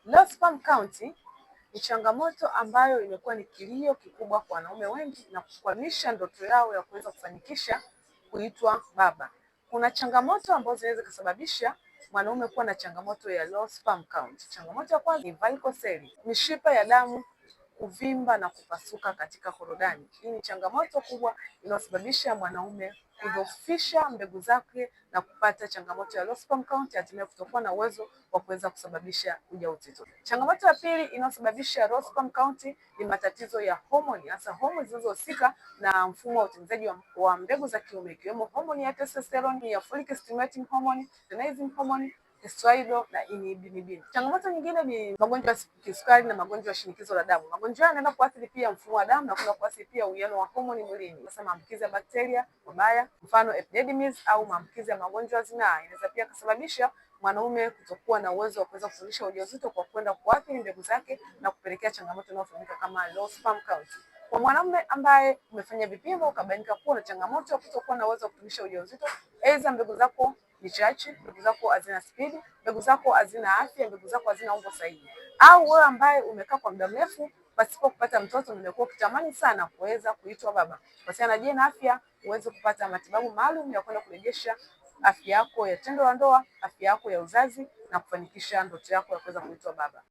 Low sperm count ni changamoto ambayo imekuwa ni kilio kikubwa kwa wanaume wengi na kukwamisha ndoto yao ya kuweza kufanikisha kuitwa baba. Kuna changamoto ambazo zinaweza kusababisha mwanaume kuwa na changamoto ya low sperm count. Changamoto ya kwanza ni varicocele, mishipa ya damu kuvimba na kupasuka katika korodani. Hii ni changamoto kubwa inayosababisha mwanaume kudhoofisha mbegu zake na kupata changamoto ya low sperm count, hatimaye kutokuwa na uwezo wa kuweza kusababisha ujauzito. Changamoto ya pili inayosababisha low sperm count ni matatizo ya homoni, hasa homoni zinazohusika na mfumo wa utengenezaji wa mbegu za kiume, ikiwemo homoni ya testosterone, ya follicle stimulating hormone, luteinizing hormone, estrogen na inhibin. Changamoto nyingine ni magonjwa ya kisukari na magonjwa ya shinikizo la damu. Magonjwa yanaenda kuathiri pia mfumo wa damu na kuna kuathiri pia uwiano wa homoni mwilini. Sasa maambukizi ya bakteria wabaya, mfano epididymis au maambukizi ya magonjwa ya zinaa inaweza pia kusababisha mwanaume kutokuwa na uwezo wa kuweza kufundisha ujauzito kwa kwenda kuathiri mbegu zake na kupelekea changamoto inayofahamika kama low sperm count. Kwa mwanaume ambaye umefanya vipimo ukabainika kuwa na changamoto ya kutokuwa na uwezo wa kufundisha ujauzito, aidha mbegu zako ni chache, mbegu zako hazina spidi, mbegu zako hazina afya, mbegu zako hazina umbo sahihi, au wewe ambaye umekaa kwa muda mrefu pasipo kupata mtoto, umekuwa ukitamani sana kuweza kuitwa baba, wasiana na na afya uweze kupata matibabu maalum ya kwenda kurejesha afya yako ya tendo la ndoa, afya yako ya uzazi na kufanikisha ndoto yako ya kuweza kuitwa baba.